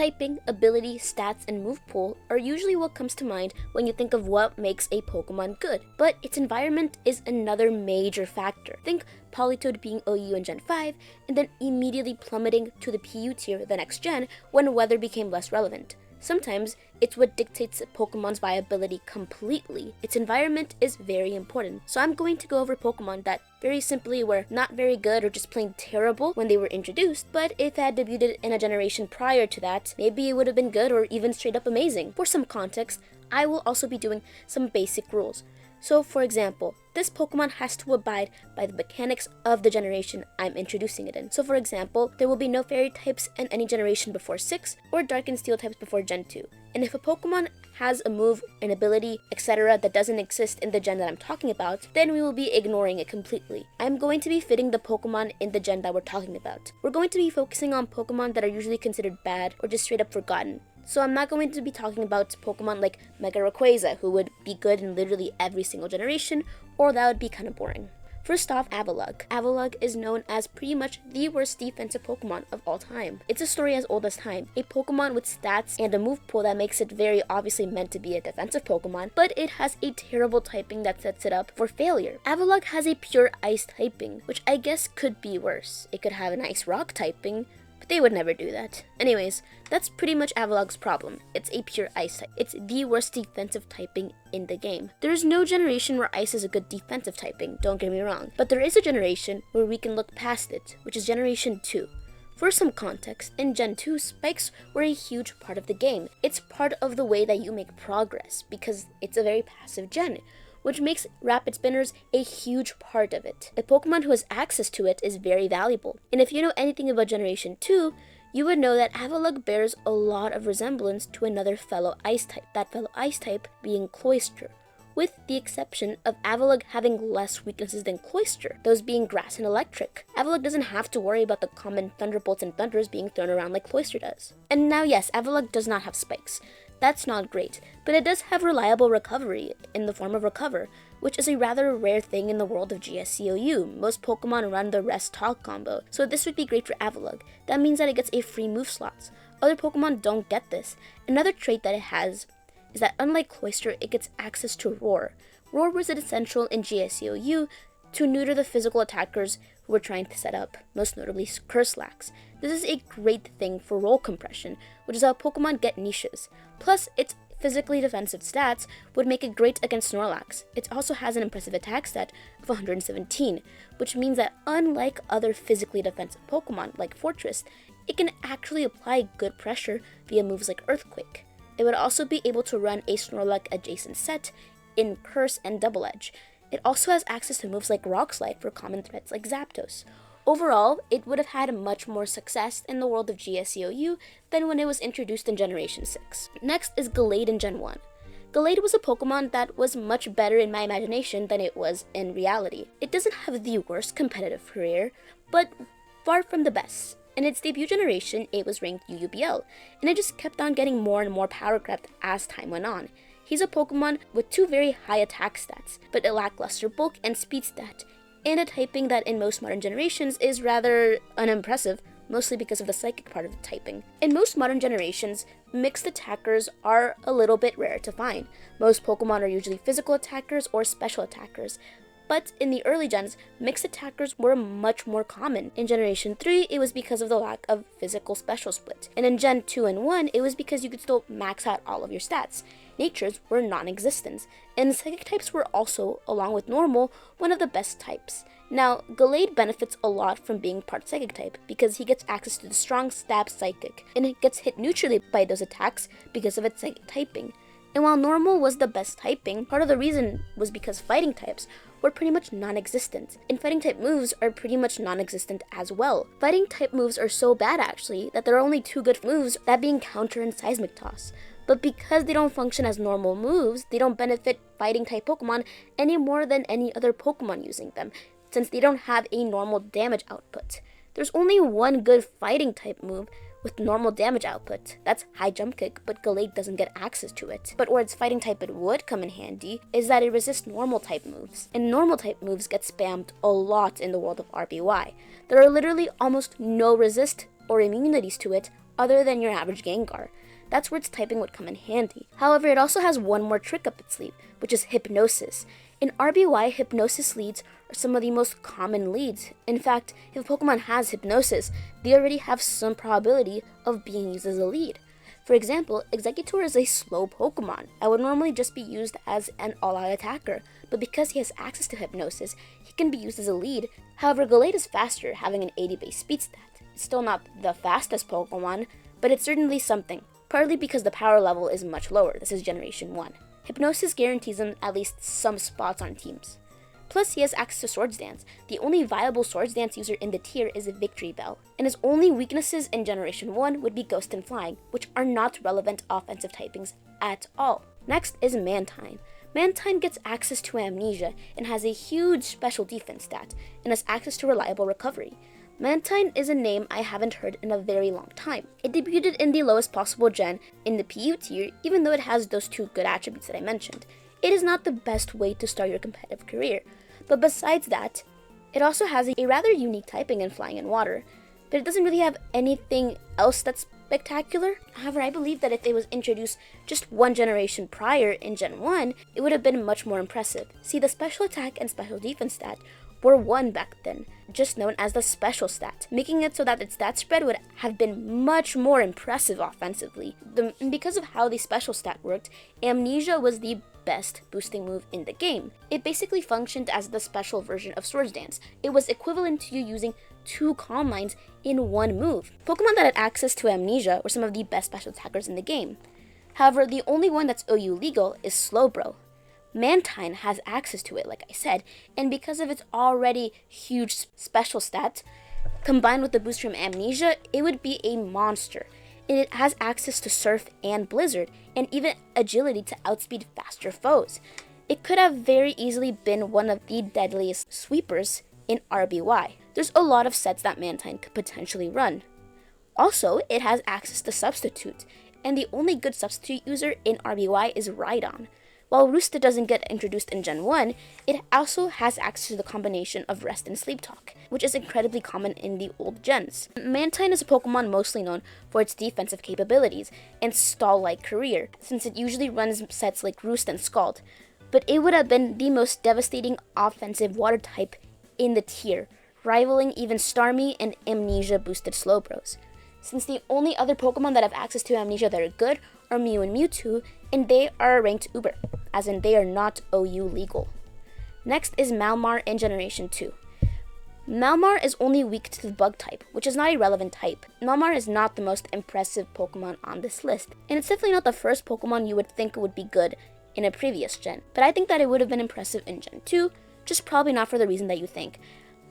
Typing, ability, stats, and move pool are usually what comes to mind when you think of what makes a Pokemon good, but its environment is another major factor. Think Politoed being OU in Gen 5, and then immediately plummeting to the PU tier the next gen when weather became less relevant. Sometimes, it's what dictates Pokemon's viability completely. Its environment is very important. So I'm going to go over Pokemon that very simply were not very good or just plain terrible when they were introduced, but if I had debuted in a generation prior to that, maybe it would have been good or even straight up amazing. For some context, I will also be doing some basic rules. So for example, this Pokemon has to abide by the mechanics of the generation I'm introducing it in. So for example, there will be no fairy types in any generation before 6 or dark and steel types before Gen 2. And if a Pokemon has a move, an ability, etc. that doesn't exist in the gen that I'm talking about, then we will be ignoring it completely. I'm going to be fitting the Pokemon in the gen that we're talking about. We're going to be focusing on Pokemon that are usually considered bad or just straight up forgotten. So I'm not going to be talking about Pokemon like Mega Rayquaza, who would be good in literally every single generation, or that would be kind of boring. First off, Avalugg. Avalugg is known as pretty much the worst defensive Pokemon of all time. It's a story as old as time. A Pokemon with stats and a move pool that makes it very obviously meant to be a defensive Pokemon, but it has a terrible typing that sets it up for failure. Avalugg has a pure ice typing, which I guess could be worse. It could have an ice rock typing, but they would never do that. Anyways, that's pretty much Avalugg's problem. It's a pure ice type. It's the worst defensive typing in the game. There is no generation where ice is a good defensive typing, don't get me wrong, but there is a generation where we can look past it, which is Generation 2. For some context, in Gen 2, spikes were a huge part of the game. It's part of the way that you make progress, because it's a very passive gen, which makes rapid spinners a huge part of it. A Pokemon who has access to it is very valuable. And if you know anything about Generation 2, you would know that Avalugg bears a lot of resemblance to another fellow ice type, that fellow ice type being Cloyster, with the exception of Avalugg having less weaknesses than Cloyster, those being grass and electric. Avalugg doesn't have to worry about the common thunderbolts and thunders being thrown around like Cloyster does. And now yes, Avalugg does not have spikes. That's not great, but it does have reliable recovery in the form of Recover, which is a rather rare thing in the world of GSCOU. Most Pokemon run the Rest Talk combo, so this would be great for Avalugg. That means that it gets a free move slots. Other Pokemon don't get this. Another trait that it has is that unlike Cloyster, it gets access to Roar. Roar was essential in GSCOU to neuter the physical attackers who were trying to set up, most notably Curslax. This is a great thing for roll compression, which is how Pokemon get niches. Plus, its physically defensive stats would make it great against Snorlax. It also has an impressive attack stat of 117, which means that unlike other physically defensive Pokemon like Fortress, it can actually apply good pressure via moves like Earthquake. It would also be able to run a Snorlax adjacent set in Curse and Double Edge. It also has access to moves like Rock Slide for common threats like Zapdos. Overall, it would have had much more success in the world of GSCOU than when it was introduced in Generation 6. Next is Gallade in Gen 1. Gallade was a Pokemon that was much better in my imagination than it was in reality. It doesn't have the worst competitive career, but far from the best. In its debut generation, it was ranked UUBL, and it just kept on getting more and more power crept as time went on. He's a Pokemon with two very high attack stats, but a lackluster bulk and speed stat, and a typing that in most modern generations is rather unimpressive, mostly because of the psychic part of the typing. In most modern generations, mixed attackers are a little bit rare to find. Most Pokemon are usually physical attackers or special attackers, but in the early gens, mixed attackers were much more common. In Generation 3, it was because of the lack of physical special split, and in Gen 2 and 1, it was because you could still max out all of your stats. Natures were non-existent, and psychic types were also, along with normal, one of the best types. Now, Gallade benefits a lot from being part psychic type because he gets access to the strong stab psychic, and it gets hit neutrally by those attacks because of its psychic typing. And while normal was the best typing, part of the reason was because fighting types were pretty much non-existent, and fighting type moves are pretty much non-existent as well. Fighting type moves are so bad actually that there are only two good moves, that being Counter and Seismic Toss. But because they don't function as normal moves, they don't benefit fighting type Pokemon any more than any other Pokemon using them, since they don't have a normal damage output. There's only one good fighting type move with normal damage output. That's High Jump Kick, but Gallade doesn't get access to it. But where its fighting type it would come in handy is that it resists normal type moves. And normal type moves get spammed a lot in the world of RBY. There are literally almost no resist or immunities to it other than your average Gengar. That's where its typing would come in handy. However, it also has one more trick up its sleeve, which is Hypnosis. In RBY, Hypnosis leads are some of the most common leads. In fact, if a Pokemon has Hypnosis, they already have some probability of being used as a lead. For example, Exeggutor is a slow Pokemon that would normally just be used as an all-out attacker, but because he has access to Hypnosis, he can be used as a lead. However, Gallade is faster, having an 80 base speed stat. It's still not the fastest Pokemon, but it's certainly something, partly because the power level is much lower. This is Generation 1. Hypnosis guarantees him at least some spots on teams. Plus, he has access to Swords Dance. The only viable Swords Dance user in the tier is Victory Bell, and his only weaknesses in Generation 1 would be Ghost and Flying, which are not relevant offensive typings at all. Next is Mantine. Mantine gets access to Amnesia and has a huge special defense stat, and has access to Reliable Recovery. Mantine is a name I haven't heard in a very long time. It debuted in the lowest possible gen in the PU tier, even though it has those two good attributes that I mentioned. It is not the best way to start your competitive career, but besides that, it also has a rather unique typing in Flying and Water, but it doesn't really have anything else that's spectacular. However, I believe that if it was introduced just one generation prior in Gen 1, it would have been much more impressive. See, the special attack and special defense stat were 1 back then, just known as the special stat, making it so that its stat spread would have been much more impressive offensively. Because of how the special stat worked, Amnesia was the best boosting move in the game. It basically functioned as the special version of Swords Dance. It was equivalent to you using 2 Calm Minds in one move. Pokemon that had access to Amnesia were some of the best special attackers in the game. However, the only one that's OU legal is Slowbro. Mantine has access to it, like I said, and because of its already huge special stat, combined with the boost from Amnesia, it would be a monster. And it has access to Surf and Blizzard, and even agility to outspeed faster foes. It could have very easily been one of the deadliest sweepers in RBY. There's a lot of sets that Mantine could potentially run. Also, it has access to Substitute, and the only good substitute user in RBY is Rhydon. While Roosta doesn't get introduced in Gen 1, it also has access to the combination of Rest and Sleep Talk, which is incredibly common in the old gens. Mantine is a Pokemon mostly known for its defensive capabilities and stall-like career, since it usually runs sets like Roost and Scald, but it would have been the most devastating offensive water type in the tier, rivaling even Starmie and Amnesia-boosted Slowbros. Since the only other Pokemon that have access to Amnesia that are good are Mew and Mewtwo, and they are ranked Uber, as in they are not OU legal. Next is Malamar in Generation 2. Malamar is only weak to the Bug type, which is not a relevant type. Malamar is not the most impressive Pokemon on this list, and it's definitely not the first Pokemon you would think would be good in a previous gen, but I think that it would have been impressive in Gen 2, just probably not for the reason that you think.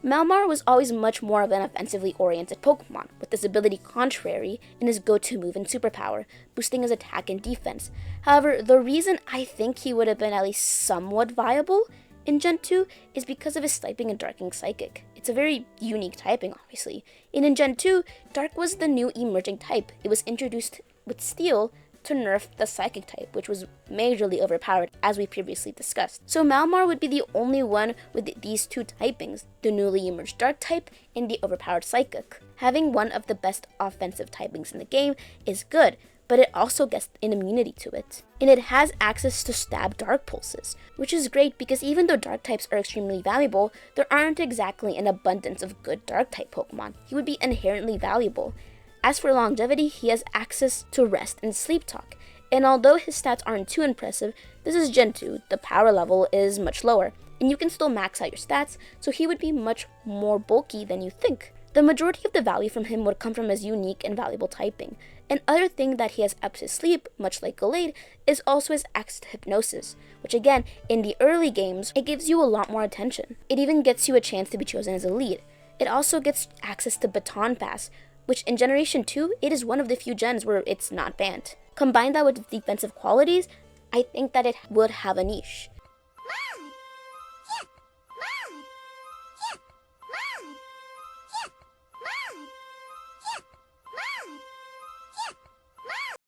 Malamar was always much more of an offensively oriented Pokemon, with this ability contrary in his go-to move and superpower, boosting his attack and defense. However, the reason I think he would have been at least somewhat viable in Gen 2 is because of his Typing and Darking Psychic. It's a very unique typing, obviously. And in Gen 2, Dark was the new emerging type. It was introduced with Steel to nerf the Psychic type, which was majorly overpowered, as we previously discussed. So Malamar would be the only one with these two typings, the newly emerged Dark type and the overpowered Psychic. Having one of the best offensive typings in the game is good, but it also gets an immunity to it. And it has access to Stab Dark Pulses, which is great because even though Dark types are extremely valuable, there aren't exactly an abundance of good Dark type Pokemon. He would be inherently valuable. As for longevity, he has access to Rest and Sleep Talk, and although his stats aren't too impressive, this is Gen 2, the power level is much lower, and you can still max out your stats, so he would be much more bulky than you think. The majority of the value from him would come from his unique and valuable typing. Another thing that he has up his sleeve, much like Gallade, is also his access to Hypnosis, which again, in the early games, it gives you a lot more attention. It even gets you a chance to be chosen as a lead. It also gets access to Baton Pass, which in Generation 2, it is one of the few gens where it's not banned. Combine that with defensive qualities, I think that it would have a niche.